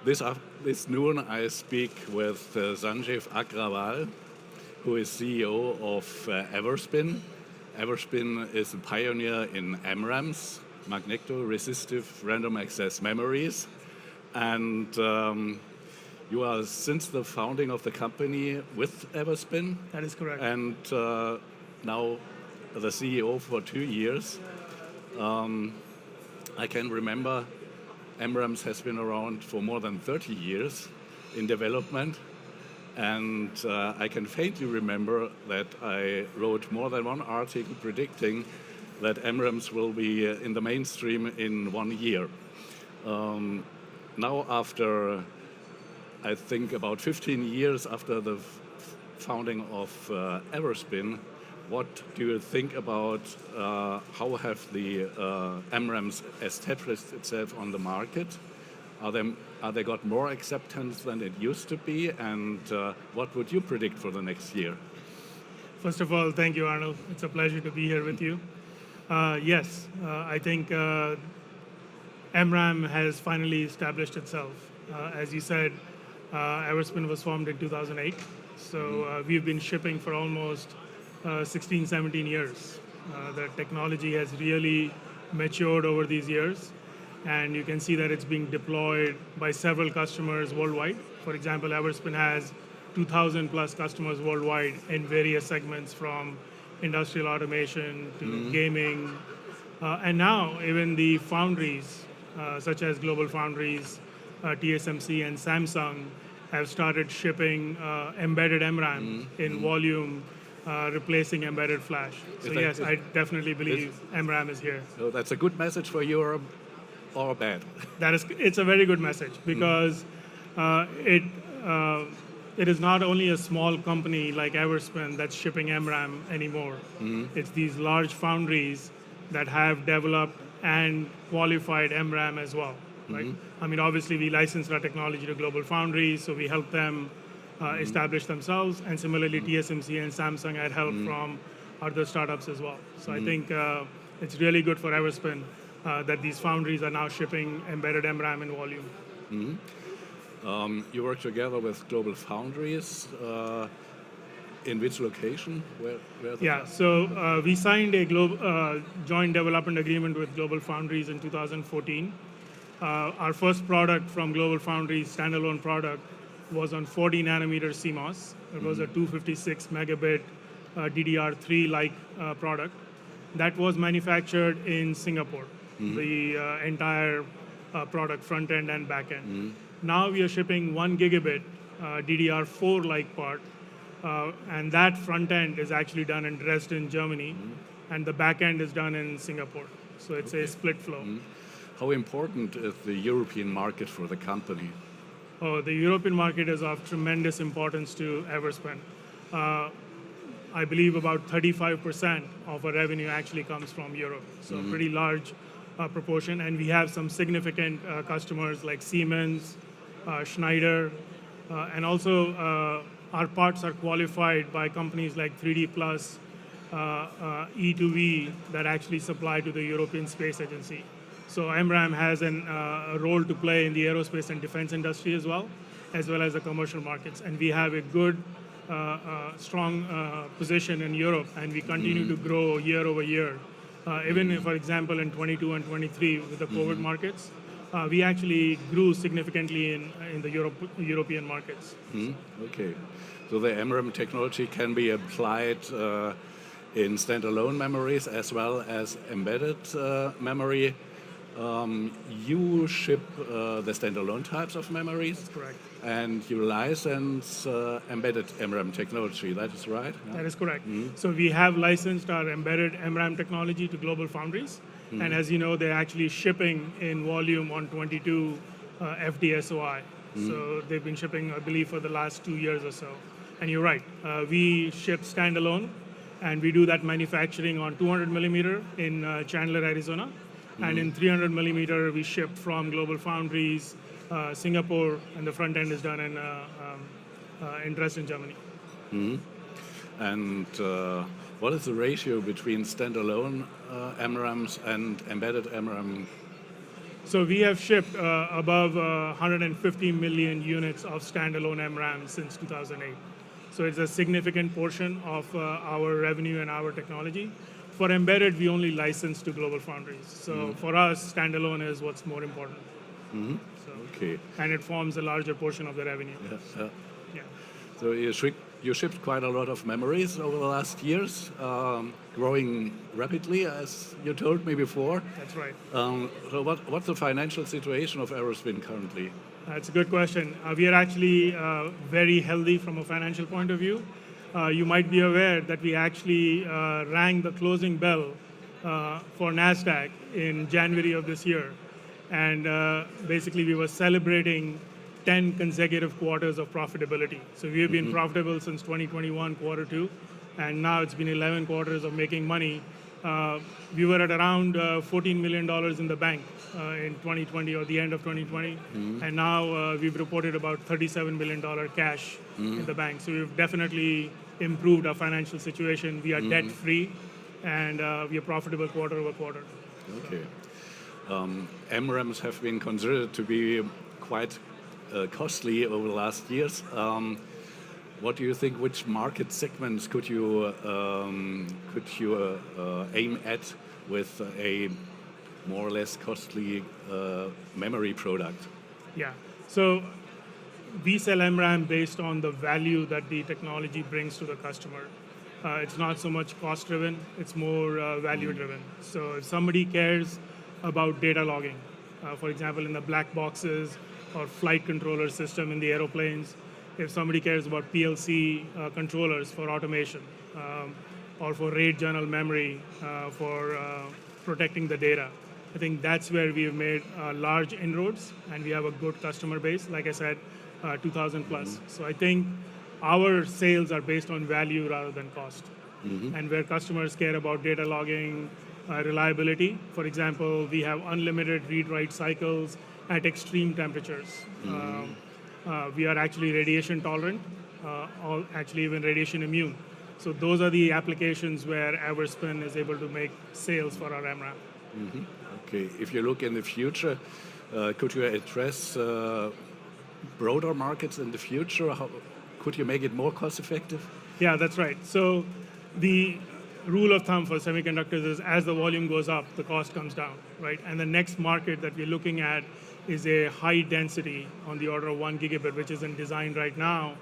This noon I speak with Sanjeev Aggarwal, who is CEO of Everspin. Everspin is a pioneer in MRAMs, magneto-resistive random access memories, and you are since the founding of the company with Everspin. That is correct. And now the CEO for 2 years. I can remember MRAMs has been around for more than 30 years in development, and I can faintly remember that I wrote more than one article predicting that MRAMs will be in the mainstream in 1 year. Now after, I think about 15 years after the founding of Everspin, what do you think about how have the MRAMs established itself on the market? Are they got more acceptance than it used to be? And what would you predict for the next year? First of all, thank you, Arnold. It's a pleasure to be here with you. Yes, I think MRAM has finally established itself. As you said, Everspin was formed in 2008, so we've been shipping for almost 16, 17 years. The technology has really matured over these years, and you can see that it's being deployed by several customers worldwide. For example, Everspin has 2,000 plus customers worldwide in various segments, from industrial automation to gaming. And now even the foundries, such as Global Foundries, TSMC and Samsung, have started shipping embedded MRAM in volume, replacing embedded flash. So yes, I definitely believe MRAM is here. So that's a good message for Europe, or bad? It's a very good message, because it is not only a small company like Everspin that's shipping MRAM anymore. It's these large foundries that have developed and qualified MRAM as well. Right? I mean, obviously we licensed our technology to Global Foundries, so we help them establish themselves, and similarly TSMC and Samsung had help from other startups as well. So I think it's really good for Everspin that these foundries are now shipping embedded MRAM in volume. You work together with Global Foundries. In which location? Where so we signed a joint development agreement with Global Foundries in 2014. Our first product from Global Foundries, standalone product, was on 40 nanometer CMOS. It was a 256 megabit DDR3-like product that was manufactured in Singapore, the entire product, front end and back end. Now we are shipping 1 gigabit DDR4-like part, and that front end is actually done in Dresden, Germany, and the back end is done in Singapore. So it's a split flow. How important is the European market for the company? Oh, the European market is of tremendous importance to Everspin. I believe about 35% of our revenue actually comes from Europe, so a pretty large proportion. And we have some significant customers like Siemens, Schneider, and also our parts are qualified by companies like 3D Plus, E2V, that actually supply to the European Space Agency. So MRAM has a role to play in the aerospace and defense industry as well as the commercial markets. And we have a good, strong position in Europe, and we continue to grow year over year. Even if, for example, in 22 and 23 with the COVID markets, we actually grew significantly in the European markets. Okay, so the MRAM technology can be applied in standalone memories as well as embedded memory. You ship the standalone types of memories. That's correct. And you license embedded MRAM technology, that is right? Yeah? That is correct. So we have licensed our embedded MRAM technology to Global Foundries, and as you know, they're actually shipping in volume on 22 FDSOI. So they've been shipping, I believe, for the last 2 years or so. And you're right, we ship standalone, and we do that manufacturing on 200 millimeter in Chandler, Arizona. And in 300 millimeter, we ship from Global Foundries, Singapore, and the front end is done in Dresden, Germany. And what is the ratio between standalone MRAMs and embedded MRAM? So we have shipped above 150 million units of standalone MRAM since 2008. So it's a significant portion of our revenue and our technology. For embedded, we only license to global foundries. So for us, standalone is what's more important. So, Okay. and it forms a larger portion of the revenue. Yeah. Yeah. So you shipped quite a lot of memories over the last years, growing rapidly, as you told me before. That's right. So what's the financial situation of Everspin currently? That's a good question. We are actually very healthy from a financial point of view. You might be aware that we actually rang the closing bell for NASDAQ in January of this year. And basically, we were celebrating 10 consecutive quarters of profitability. So we have been profitable since 2021, quarter two, and now it's been 11 quarters of making money. We were at around $14 million in the bank in 2020 or the end of 2020, and now we've reported about $37 million cash in the bank. So we've definitely improved our financial situation. We are debt-free, and we are profitable quarter over quarter. Okay. MRAMs have been considered to be quite costly over the last years. What do you think? Which market segments could you aim at with a more or less costly memory product? Yeah. So we sell MRAM based on the value that the technology brings to the customer. It's not so much cost-driven; it's more value-driven. So if somebody cares about data logging, for example, in the black boxes or flight controller system in the aeroplanes, if somebody cares about PLC controllers for automation, or for RAID journal memory for protecting the data, I think that's where we have made large inroads, and we have a good customer base, like I said, 2,000 plus. So I think our sales are based on value rather than cost. And where customers care about data logging, reliability, for example, we have unlimited read-write cycles at extreme temperatures. We are actually radiation tolerant, or actually even radiation immune. So those are the applications where Everspin is able to make sales for our MRAM. Okay, if you look in the future, could you address broader markets in the future? How could you make it more cost effective? Yeah, that's right. So the rule of thumb for semiconductors is as the volume goes up, the cost comes down, right? And the next market that we're looking at is a high density on the order of 1 gigabit, which is in design right now.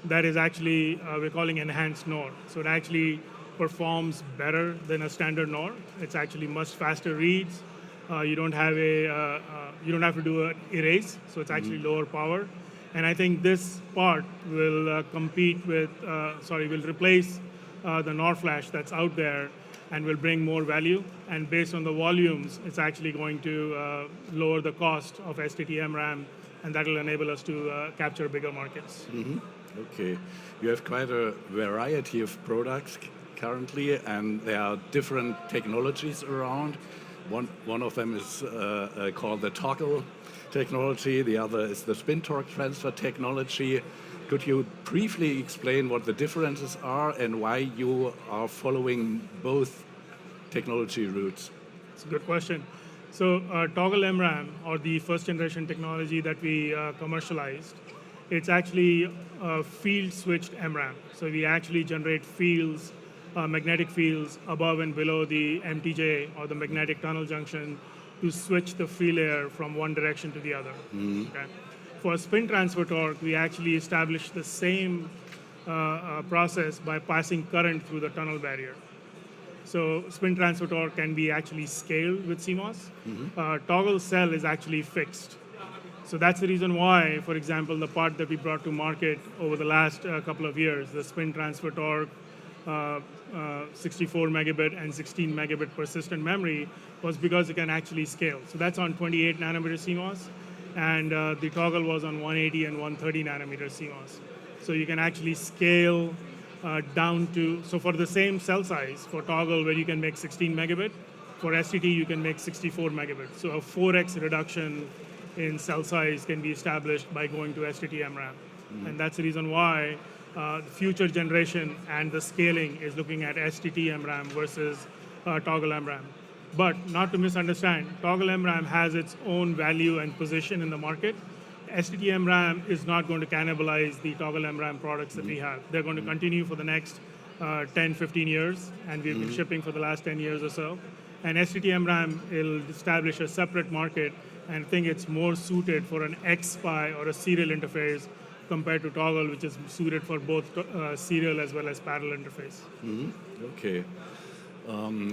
That is actually, we're calling enhanced NOR. So it actually performs better than a standard NOR. It's actually much faster reads. You don't have to do an erase, so it's actually lower power. And I think this part will will replace the NOR flash that's out there and will bring more value. And based on the volumes, it's actually going to lower the cost of STT-MRAM, and that will enable us to capture bigger markets. Okay, you have quite a variety of products currently, and there are different technologies around. One of them is called the toggle technology. The other is the spin torque transfer technology. Could you briefly explain what the differences are and why you are following both technology routes? It's a good question. So toggle MRAM, or the first generation technology that we commercialized, it's actually field switched MRAM. So we actually generate fields, magnetic fields above and below the MTJ, or the magnetic tunnel junction, to switch the free layer from one direction to the other. Okay? For spin transfer torque, we actually established the same process by passing current through the tunnel barrier. So spin transfer torque can be actually scaled with CMOS. Toggle cell is actually fixed. So that's the reason why, for example, the part that we brought to market over the last couple of years, the spin transfer torque, 64 megabit and 16 megabit persistent memory, was because it can actually scale. So that's on 28 nanometer CMOS, and the toggle was on 180 and 130 nanometer CMOS. So you can actually scale down to, so for the same cell size, for toggle where you can make 16 megabit, for STT you can make 64 megabit. So a 4x reduction in cell size can be established by going to STT-MRAM. And that's the reason why the future generation and the scaling is looking at STT-MRAM versus toggle MRAM. But not to misunderstand, toggle MRAM has its own value and position in the market. STT-MRAM is not going to cannibalize the toggle MRAM products that we have. They're going to continue for the next 10, 15 years, and we've been shipping for the last 10 years or so. And STT-MRAM will establish a separate market, and I think it's more suited for an XSPI or a serial interface compared to toggle, which is suited for both serial as well as parallel interface. Okay.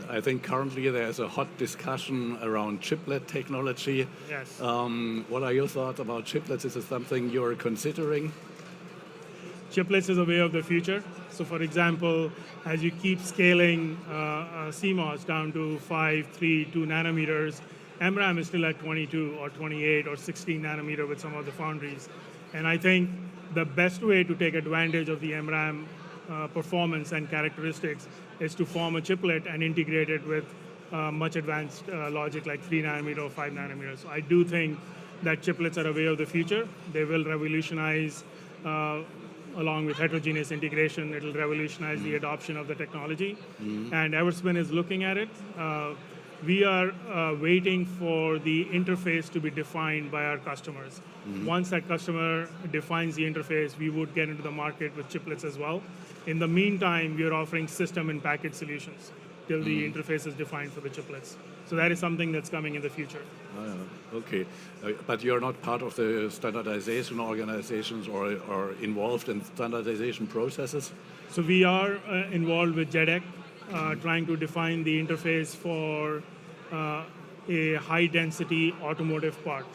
I think currently there's a hot discussion around chiplet technology. Yes. What are your thoughts about chiplets? Is it something you're considering? Chiplets is a way of the future. So for example, as you keep scaling CMOS down to 5, 3, 2 nanometers, MRAM is still at 22 or 28 or 16 nanometer with some of the foundries. And I think the best way to take advantage of the MRAM performance and characteristics is to form a chiplet and integrate it with much advanced logic like 3 nanometer or 5 nanometers. So I do think that chiplets are a way of the future. They will revolutionize, along with heterogeneous integration, it will revolutionize the adoption of the technology. And Everspin is looking at it. We are waiting for the interface to be defined by our customers. Once that customer defines the interface, we would get into the market with chiplets as well. In the meantime, we are offering system and package solutions till the interface is defined for the chiplets. So that is something that's coming in the future. Okay, but you're not part of the standardization organizations or involved in standardization processes? So we are involved with JEDEC, trying to define the interface for a high-density automotive part.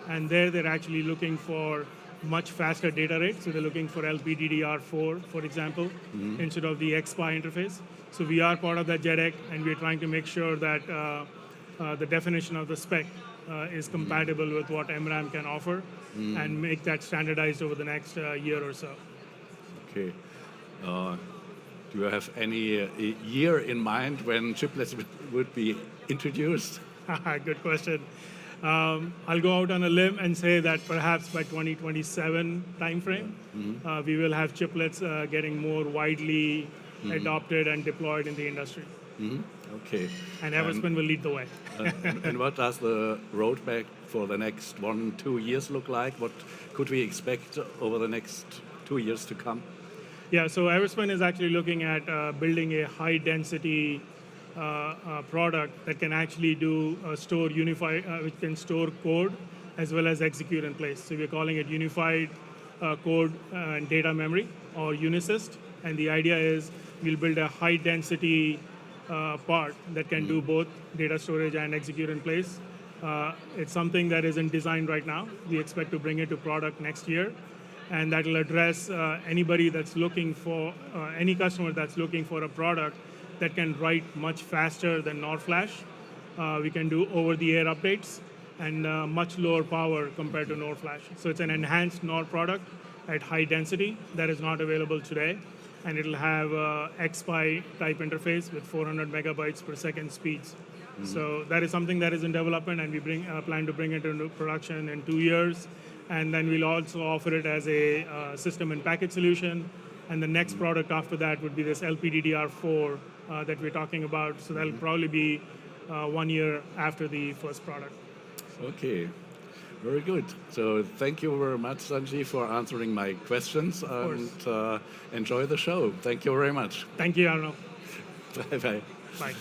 And there they're actually looking for much faster data rates. So they're looking for LPDDR4, for example, instead of the XSPI interface. So we are part of that JEDEC, and we're trying to make sure that the definition of the spec is compatible with what MRAM can offer and make that standardized over the next year or so. Okay. Do you have any year in mind when chiplets would be introduced? Good question. I'll go out on a limb and say that perhaps by 2027 timeframe, we will have chiplets getting more widely adopted and deployed in the industry. Okay. And Everspin will lead the way. And what does the roadmap for the next 1-2 years look like? What could we expect over the next 2 years to come? Yeah, so Everspin is actually looking at building a high-density product that can actually do which can store code as well as execute in place. So we're calling it Unified Code and Data Memory, or UNISYST. And the idea is we'll build a high-density part that can do both data storage and execute in place. It's something that is in design right now. We expect to bring it to product next year. And that will address anybody that's looking for, any customer that's looking for a product that can write much faster than NOR flash. We can do over-the-air updates and much lower power compared to NOR flash. So it's an enhanced NOR product at high density that is not available today. And it'll have XSPI type interface with 400 megabytes per second speeds. So that is something that is in development, and we plan to bring it into production in 2 years. And then we'll also offer it as a system and package solution. And the next product after that would be this LPDDR4 that we're talking about. So that'll probably be 1 year after the first product. Okay, very good. So thank you very much, Sanjeev, for answering my questions. And enjoy the show. Thank you very much. Thank you, Arno. Bye-bye. Bye.